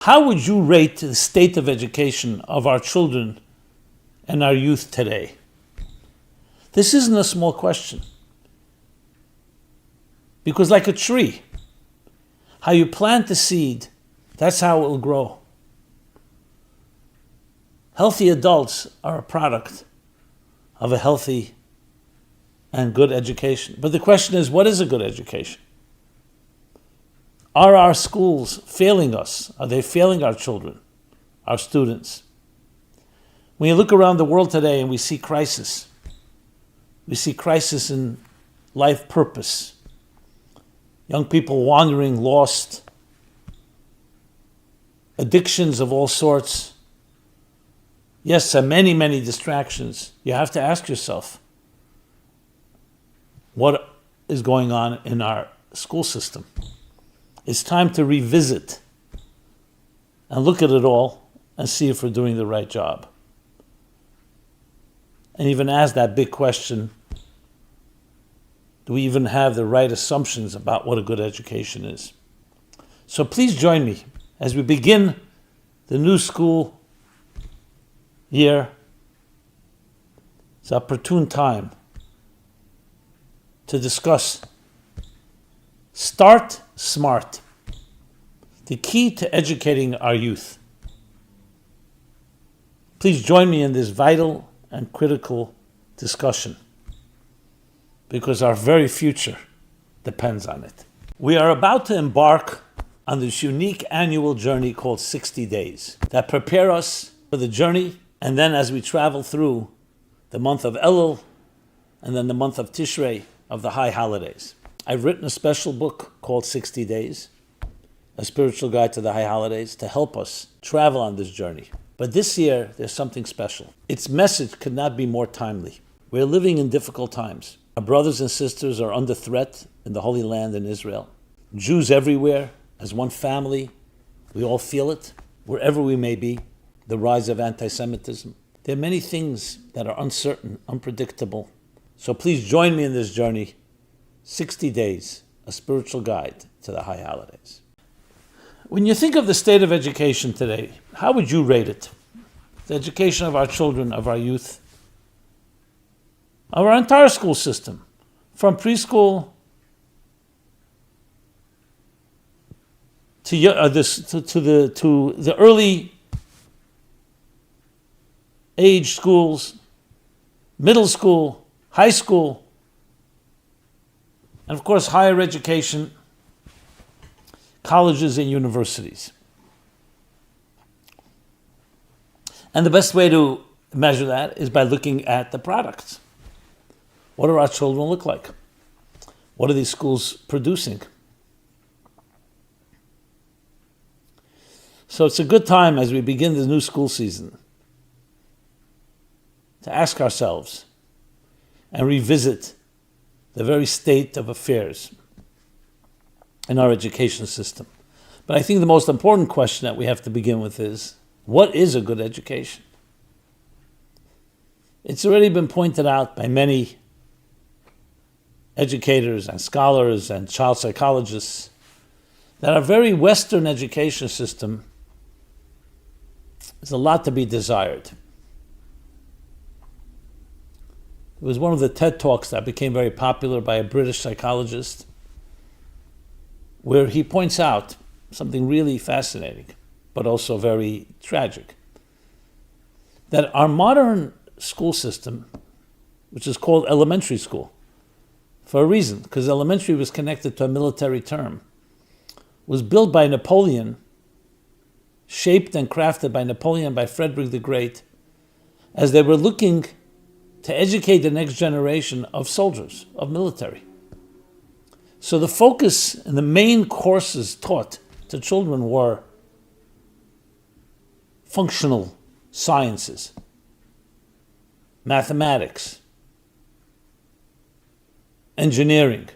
How would you rate the state of education of our children and our youth today? This isn't a small question. Because like a tree, how you plant the seed, that's how it will grow. Healthy adults are a product of a healthy and good education. But the question is, what is a good education? Are our schools failing us? Are they failing our children, our students? When you look around the world today and we see crisis in life purpose, young people wandering, lost, addictions of all sorts, yes, and many, many distractions. You have to ask yourself, what is going on in our school system? It's time to revisit and look at it all and see if we're doing the right job. And even ask that big question, do we even have the right assumptions about what a good education is? So please join me as we begin the new school year. It's an opportune time to discuss Start Smart, the key to educating our youth. Please join me in this vital and critical discussion because our very future depends on it. We are about to embark on this unique annual journey called 60 days that prepare us for the journey, and then as we travel through the month of Elul and then the month of Tishrei of the high holidays. I've written a special book called 60 Days, a spiritual guide to the high holidays, to help us travel on this journey. But this year, there's something special. Its message could not be more timely. We're living in difficult times. Our brothers and sisters are under threat in the Holy Land in Israel. Jews everywhere, as one family, we all feel it, wherever we may be, the rise of anti-Semitism. There are many things that are uncertain, unpredictable. So please join me in this journey, 60 Days, a spiritual guide to the high holidays. When you think of the state of education today, how would you rate it? The education of our children, of our youth, of our entire school system, from preschool to the early age schools, middle school, high school, and of course higher education, colleges and universities. And the best way to measure that is by looking at the products. What do our children look like? What are these schools producing? So it's a good time as we begin the new school season to ask ourselves and revisit the very state of affairs in our education system. But I think the most important question that we have to begin with is, what is a good education? It's already been pointed out by many educators and scholars and child psychologists that our very Western education system is a lot to be desired. It was one of the TED Talks that became very popular by a British psychologist, where he points out something really fascinating, but also very tragic, that our modern school system, which is called elementary school, for a reason, because elementary was connected to a military term, was built by Napoleon, shaped and crafted by Napoleon, by Frederick the Great, as they were looking to educate the next generation of soldiers, of military. So the focus and the main courses taught to children were functional sciences, mathematics, engineering,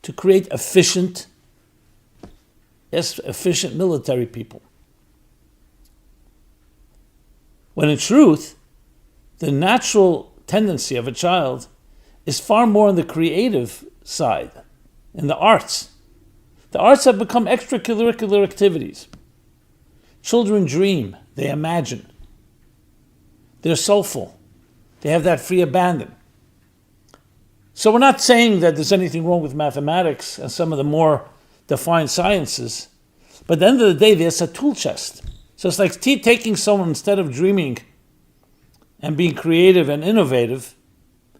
to create efficient military people. When in truth, the natural tendency of a child is far more on the creative side, in the arts, The arts have become extracurricular activities. Children dream, they imagine. They're soulful. They have that free abandon. So we're not saying that there's anything wrong with mathematics and some of the more defined sciences, but at the end of the day, there's a tool chest. So it's like taking someone, instead of dreaming and being creative and innovative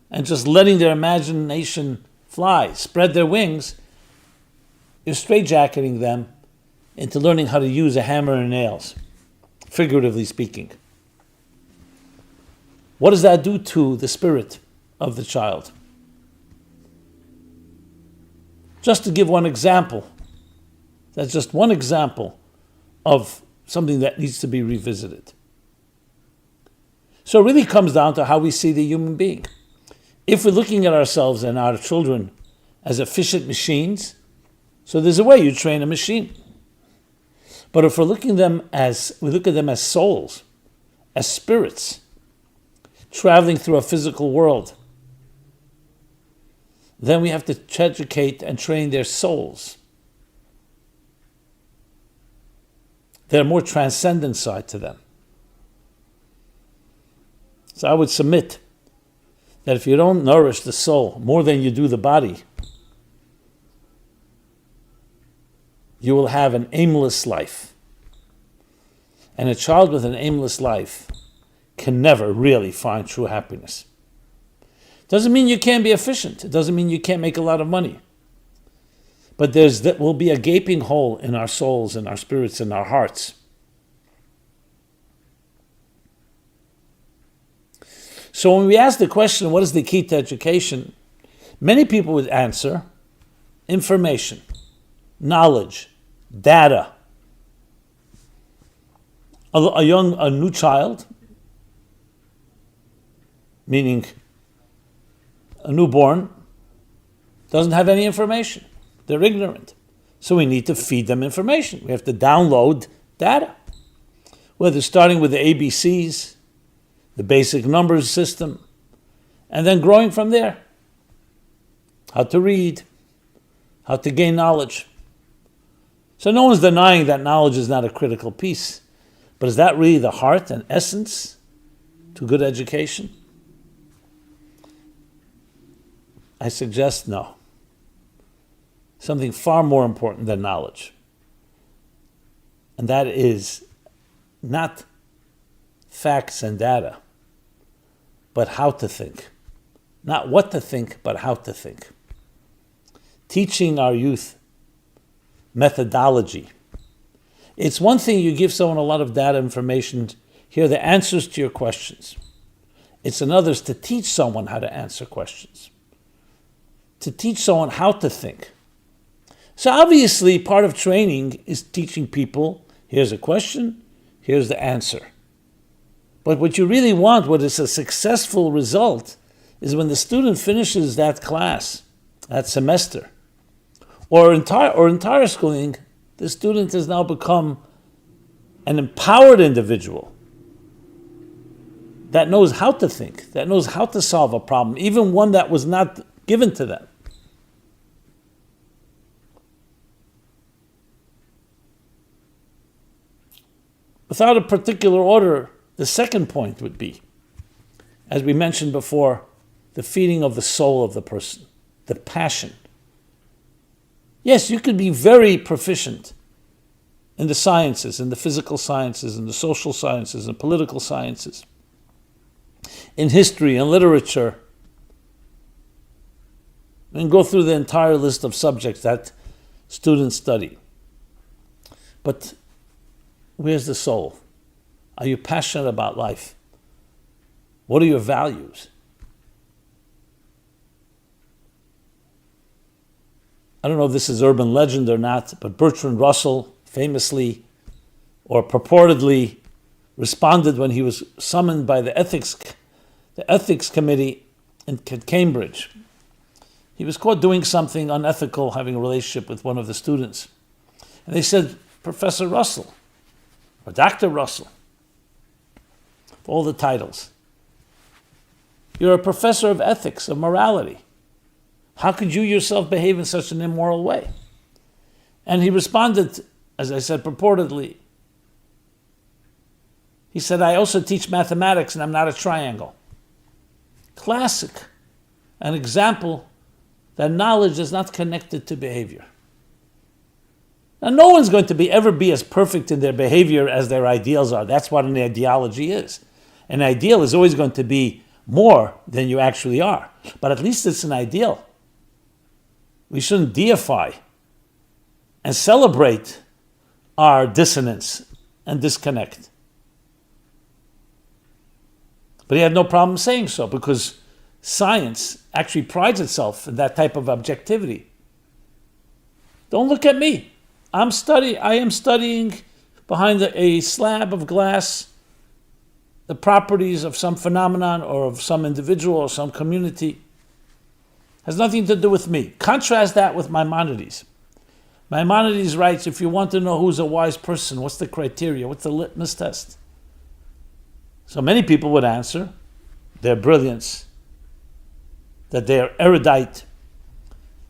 and just letting their imagination fly, spread their wings, you're straitjacketing them into learning how to use a hammer and nails, figuratively speaking. What does that do to the spirit of the child? Just to give one example, that's just one example of something that needs to be revisited. So it really comes down to how we see the human being. If we're looking at ourselves and our children as efficient machines, so there's a way you train a machine. But if we look at them as souls, as spirits, traveling through a physical world, then we have to educate and train their souls. Their more transcendent side to them. So I would submit that if you don't nourish the soul more than you do the body, you will have an aimless life. And a child with an aimless life can never really find true happiness. Doesn't mean you can't be efficient. It doesn't mean you can't make a lot of money. But there will be a gaping hole in our souls, in our spirits, in our hearts. So when we ask the question, what is the key to education? Many people would answer, information, knowledge, data. A new child, meaning a newborn, doesn't have any information. They're ignorant. So we need to feed them information. We have to download data. Whether starting with the ABCs, the basic numbers system, and then growing from there. How to read, how to gain knowledge. So no one's denying that knowledge is not a critical piece. But is that really the heart and essence to good education? I suggest no. Something far more important than knowledge. And that is not facts and data, but how to think. Not what to think, but how to think. Teaching our youth methodology. It's one thing you give someone a lot of data information, here are the answers to your questions. It's another to teach someone how to answer questions. To teach someone how to think. So obviously part of training is teaching people, here's a question, here's the answer. But what you really want, what is a successful result, is when the student finishes that class, that semester, or entire schooling, the student has now become an empowered individual that knows how to think, that knows how to solve a problem, even one that was not given to them. Without a particular order, the second point would be, as we mentioned before, the feeding of the soul of the person, the passion. Yes, you could be very proficient in the sciences, in the physical sciences, in the social sciences, and political sciences, in history and literature, and go through the entire list of subjects that students study. But where's the soul? Are you passionate about life? What are your values? I don't know if this is urban legend or not, but Bertrand Russell famously or purportedly responded when he was summoned by the ethics committee in Cambridge. He was caught doing something unethical, having a relationship with one of the students. And they said, Professor Russell, or Dr. Russell, all the titles. You're a professor of ethics, of morality. How could you yourself behave in such an immoral way? And he responded, as I said, purportedly. He said, I also teach mathematics and I'm not a triangle. Classic. An example that knowledge is not connected to behavior. Now, no one's going to ever be as perfect in their behavior as their ideals are. That's what an ideology is. An ideal is always going to be more than you actually are. But at least it's an ideal. We shouldn't deify and celebrate our dissonance and disconnect. But he had no problem saying so, because science actually prides itself in that type of objectivity. Don't look at me. I am studying behind a slab of glass the properties of some phenomenon or of some individual or some community. Has nothing to do with me. Contrast that with Maimonides. Maimonides writes, if you want to know who's a wise person, what's the criteria? What's the litmus test? So many people would answer their brilliance, that they are erudite,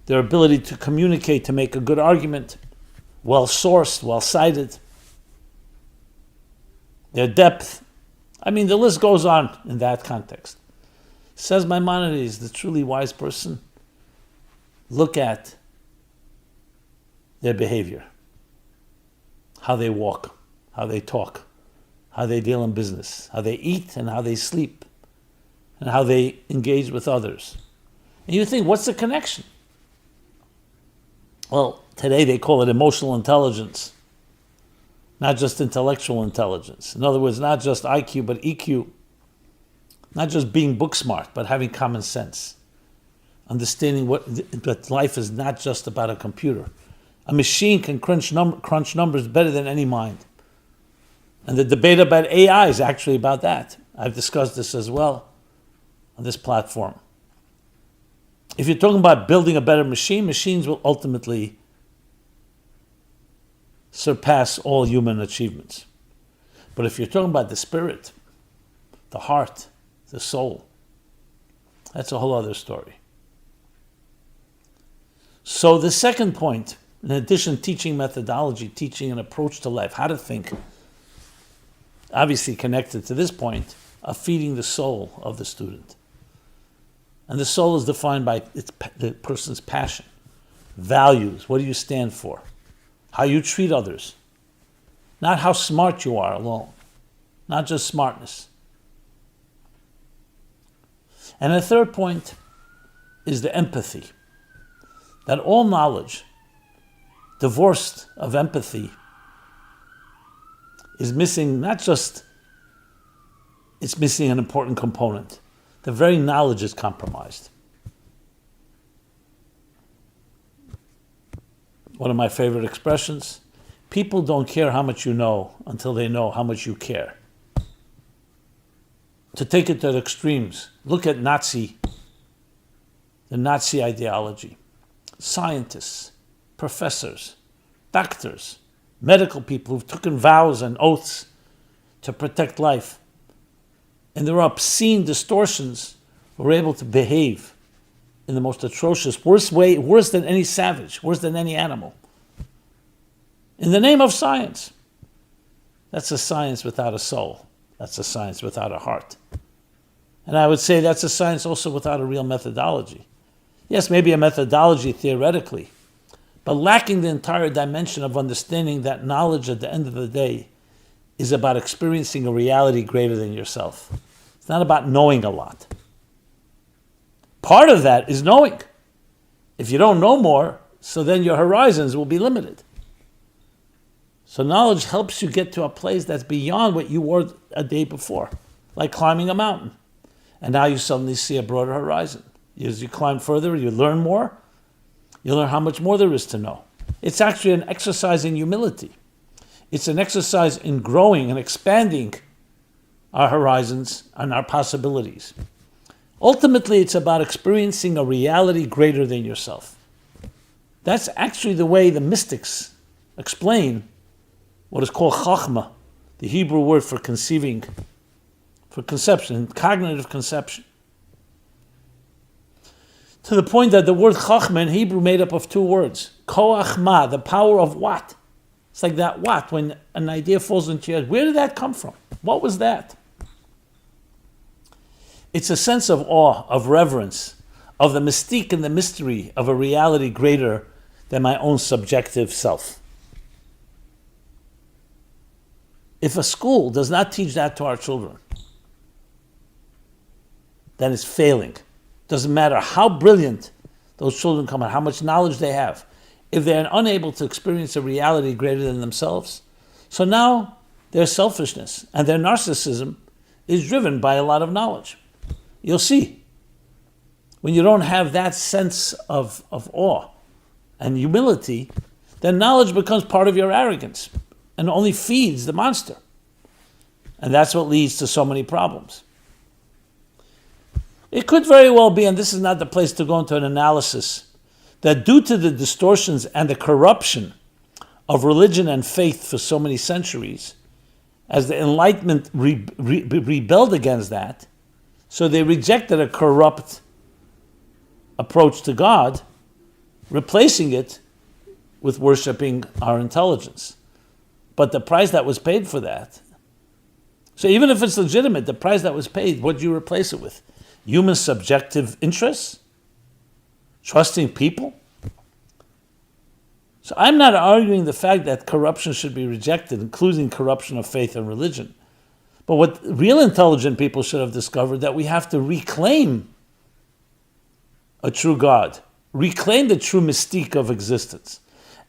their ability to communicate, to make a good argument, well-sourced, well-cited, their depth. I mean, the list goes on in that context. Says Maimonides, the truly wise person, look at their behavior, how they walk, how they talk, how they deal in business, how they eat and how they sleep, and how they engage with others. And you think, what's the connection? Well, today they call it emotional intelligence, not just intellectual intelligence. In other words, not just IQ, but EQ. Not just being book smart, but having common sense. Understanding that life is not just about a computer. A machine can crunch numbers better than any mind. And the debate about AI is actually about that. I've discussed this as well on this platform. If you're talking about building a better machine, machines will ultimately surpass all human achievements. But if you're talking about the spirit, the heart, the soul, that's a whole other story. So the second point, in addition, teaching methodology, teaching an approach to life, how to think, obviously connected to this point of feeding the soul of the student. And the soul is defined by the person's passion, values, what do you stand for, how you treat others, not how smart you are alone, not just smartness. And the third point is the empathy, that all knowledge divorced of empathy is missing, it's missing an important component. The very knowledge is compromised. One of my favorite expressions, people don't care how much you know until they know how much you care. To take it to the extremes, look at the Nazi ideology. Scientists, professors, doctors, medical people who've taken vows and oaths to protect life. And there are obscene distortions who are able to behave in the most atrocious, worst way, worse than any savage, worse than any animal. In the name of science. That's a science without a soul. That's a science without a heart. And I would say that's a science also without a real methodology. Yes, maybe a methodology theoretically, but lacking the entire dimension of understanding that knowledge at the end of the day is about experiencing a reality greater than yourself. It's not about knowing a lot. Part of that is knowing. If you don't know more, so then your horizons will be limited. So knowledge helps you get to a place that's beyond what you were a day before, like climbing a mountain. And now you suddenly see a broader horizon. As you climb further, you learn more. You learn how much more there is to know. It's actually an exercise in humility. It's an exercise in growing and expanding our horizons and our possibilities. Ultimately, it's about experiencing a reality greater than yourself. That's actually the way the mystics explain what is called chachma, the Hebrew word for conceiving, for conception, cognitive conception. To the point that the word chachma in Hebrew made up of two words, Koach ma, the power of what? It's like that what, when an idea falls into your head. Where did that come from? What was that? It's a sense of awe, of reverence, of the mystique and the mystery of a reality greater than my own subjective self. If a school does not teach that to our children, then it's failing. Doesn't matter how brilliant those children come out, how much knowledge they have. If they're unable to experience a reality greater than themselves, so now their selfishness and their narcissism is driven by a lot of knowledge. You'll see, when you don't have that sense of awe and humility, then knowledge becomes part of your arrogance and only feeds the monster. And that's what leads to so many problems. It could very well be, and this is not the place to go into an analysis, that due to the distortions and the corruption of religion and faith for so many centuries, as the Enlightenment rebelled against that, so they rejected a corrupt approach to God, replacing it with worshiping our intelligence. But the price that was paid for that, so even if it's legitimate, the price that was paid, what do you replace it with? Human subjective interests? Trusting people? So I'm not arguing the fact that corruption should be rejected, including corruption of faith and religion. But what real intelligent people should have discovered, that we have to reclaim a true God, reclaim the true mystique of existence.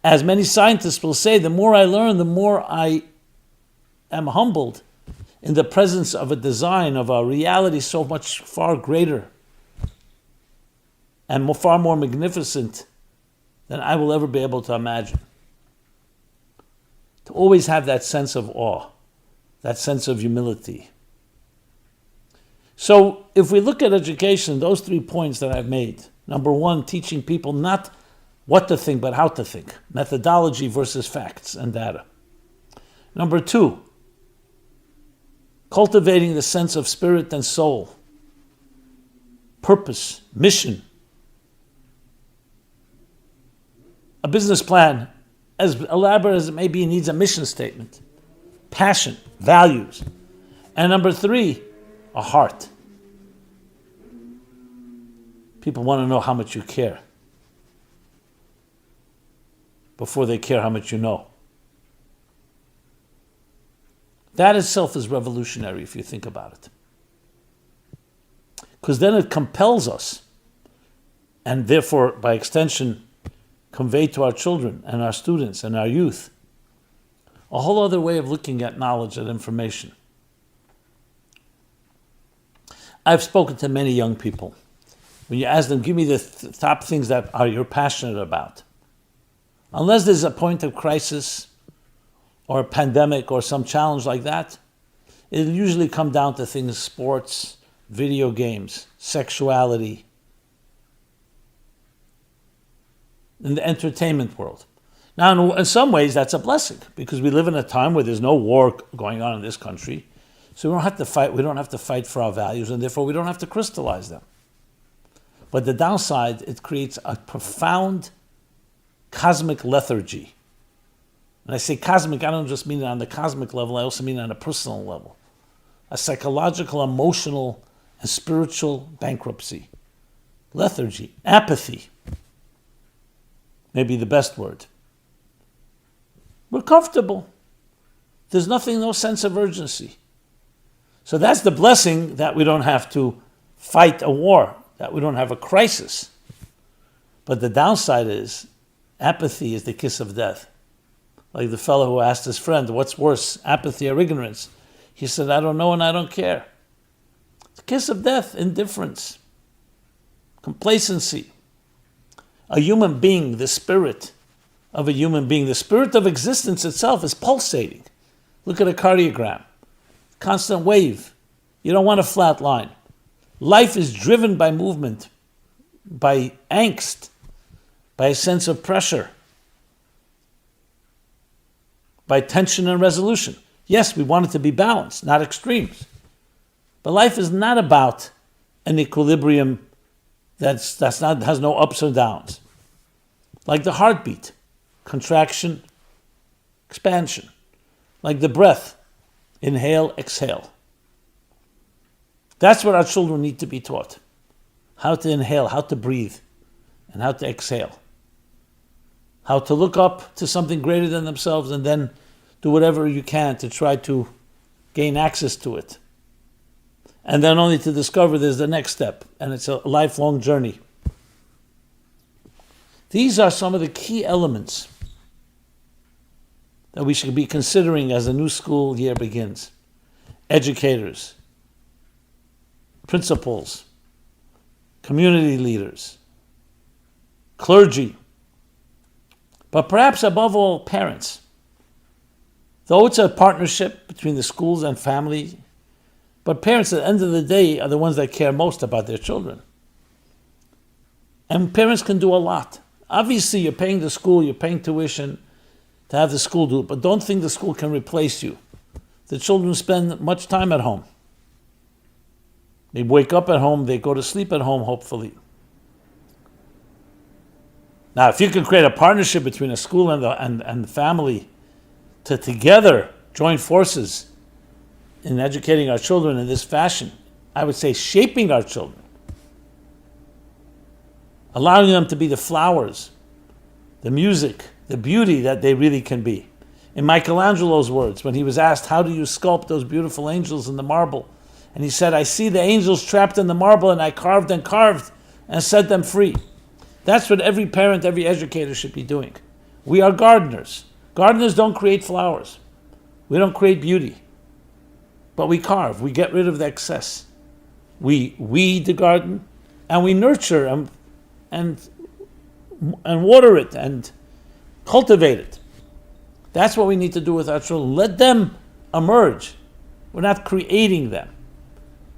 As many scientists will say, the more I learn, the more I am humbled in the presence of a design, of a reality so much far greater and far more magnificent than I will ever be able to imagine. To always have that sense of awe, that sense of humility. So if we look at education, those 3 points that I've made, number one, teaching people not what to think, but how to think. Methodology versus facts and data. Number two, cultivating the sense of spirit and soul, purpose, mission. A business plan, as elaborate as it may be, needs a mission statement, passion, values. And number three, a heart. People want to know how much you care before they care how much you know. That itself is revolutionary if you think about it. Because then it compels us, and therefore, by extension, convey to our children and our students and our youth a whole other way of looking at knowledge and information. I've spoken to many young people. When you ask them, give me the top things that you're passionate about. Unless there's a point of crisis or a pandemic or some challenge like that, it'll usually come down to things, sports, video games, sexuality, in the entertainment world. Now, in some ways, that's a blessing, because we live in a time where there's no war going on in this country, so we don't have to fight. We don't have to fight for our values, and therefore we don't have to crystallize them. But the downside, it creates a profound cosmic lethargy. When I say cosmic, I don't just mean it on the cosmic level, I also mean it on a personal level. A psychological, emotional, and spiritual bankruptcy. Lethargy, apathy, maybe the best word. We're comfortable. There's nothing, no sense of urgency. So that's the blessing, that we don't have to fight a war, that we don't have a crisis. But the downside is, apathy is the kiss of death. Like the fellow who asked his friend, what's worse, apathy or ignorance? He said, I don't know and I don't care. The kiss of death, indifference, complacency. A human being, the spirit of a human being, the spirit of existence itself is pulsating. Look at a cardiogram. Constant wave. You don't want a flat line. Life is driven by movement, by angst, by a sense of pressure, by tension and resolution. Yes, we want it to be balanced, not extremes. But life is not about an equilibrium that has no ups or downs. like the heartbeat, contraction, expansion, like the breath, inhale, exhale. That's what our children need to be taught. How to inhale, how to breathe, and how to exhale. How to look up to something greater than themselves and then do whatever you can to try to gain access to it. And then only to discover there's the next step, and it's a lifelong journey. These are some of the key elements that we should be considering as a new school year begins. Educators, principals, community leaders, clergy, but perhaps above all, parents. Though it's a partnership between the schools and family, but parents at the end of the day are the ones that care most about their children. And parents can do a lot. Obviously, you're paying the school, you're paying tuition to have the school do it, but don't think the school can replace you. The children spend much time at home. They wake up at home, they go to sleep at home, hopefully. Now, if you can create a partnership between a school and the family to together join forces in educating our children in this fashion, I would say shaping our children, allowing them to be the flowers, the music, the beauty that they really can be. In Michelangelo's words, when he was asked, how do you sculpt those beautiful angels in the marble? And he said, I see the angels trapped in the marble and I carved and set them free. That's what every parent, every educator should be doing. We are gardeners. Gardeners don't create flowers. We don't create beauty. But we carve. We get rid of the excess. We weed the garden and we nurture and water it and cultivate it. That's what we need to do with our children. Let them emerge. We're not creating them,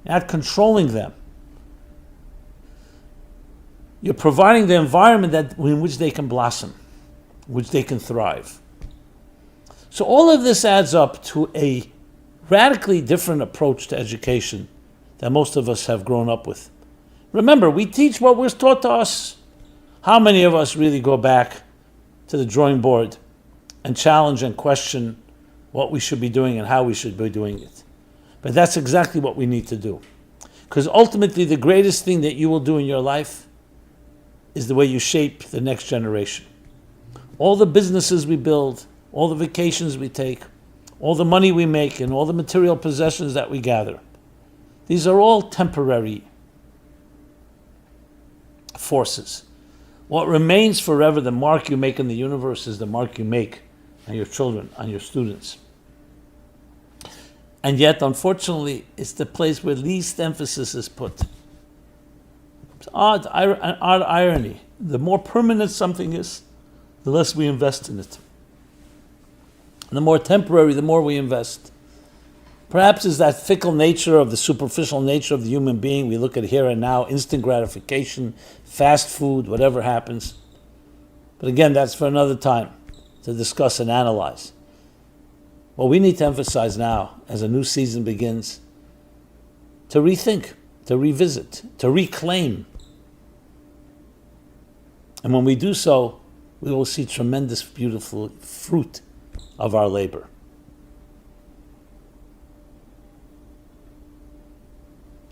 not controlling them. You're providing the environment in which they can blossom, which they can thrive. So all of this adds up to a radically different approach to education that most of us have grown up with. Remember, we teach what was taught to us. How many of us really go back to the drawing board and challenge and question what we should be doing and how we should be doing it? But that's exactly what we need to do. Because ultimately, the greatest thing that you will do in your life is the way you shape the next generation. All the businesses we build, all the vacations we take, all the money we make, and all the material possessions that we gather, these are all temporary forces. What remains forever, the mark you make in the universe, is the mark you make on your children, on your students. And yet, unfortunately, it's the place where least emphasis is put. It's odd irony. The more permanent something is, the less we invest in it. And the more temporary, the more we invest. Perhaps it's that fickle nature of the superficial nature of the human being. We look at here and now, instant gratification, fast food, whatever happens. But again, that's for another time to discuss and analyze. What we need to emphasize now, as a new season begins, to rethink, to revisit, to reclaim. And when we do so, we will see tremendous, beautiful fruit of our labor.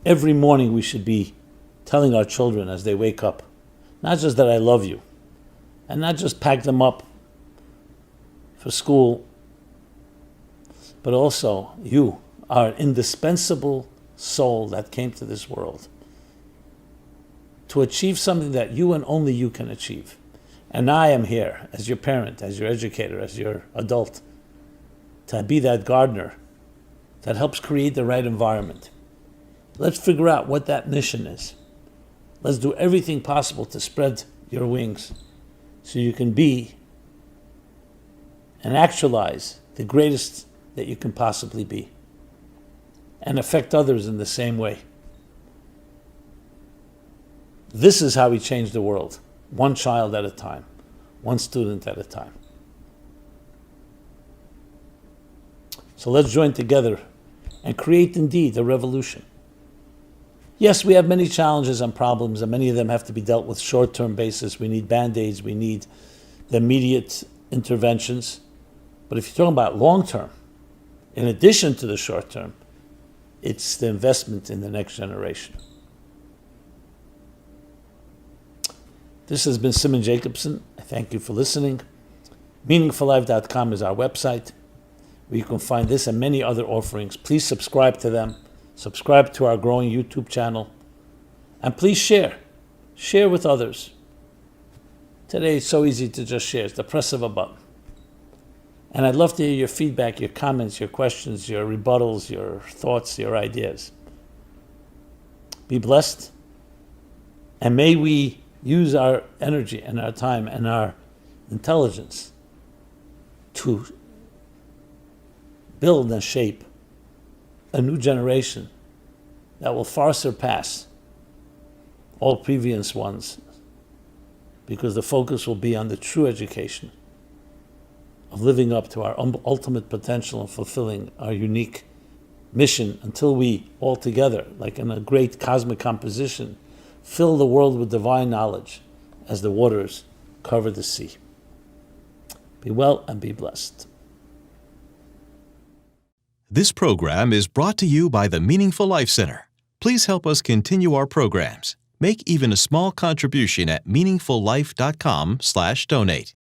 Every morning we should be telling our children as they wake up, not just that I love you, and not just pack them up for school, but also you are an indispensable soul that came to this world to achieve something that you and only you can achieve. And I am here as your parent, as your educator, as your adult, to be that gardener that helps create the right environment. Let's figure out what that mission is. Let's do everything possible to spread your wings so you can be and actualize the greatest that you can possibly be and affect others in the same way. This is how we change the world, one child at a time, one student at a time. So let's join together and create indeed a revolution. Yes, we have many challenges and problems, and many of them have to be dealt with short-term basis. We need band-aids, we need the immediate interventions. But if you're talking about long-term, in addition to the short-term, it's the investment in the next generation. This has been Simon Jacobson. I thank you for listening. MeaningfulLife.com is our website, where you can find this and many other offerings. Please subscribe to them. Subscribe to our growing YouTube channel. And please share. Share with others. Today it's so easy to just share. It's the press of a button. And I'd love to hear your feedback, your comments, your questions, your rebuttals, your thoughts, your ideas. Be blessed. And may we use our energy and our time and our intelligence to build and shape a new generation that will far surpass all previous ones, because the focus will be on the true education of living up to our ultimate potential and fulfilling our unique mission until we all together, like in a great cosmic composition, fill the world with divine knowledge as the waters cover the sea. Be well and be blessed. This program is brought to you by the Meaningful Life Center. Please help us continue our programs. Make even a small contribution at meaningfullife.com/donate.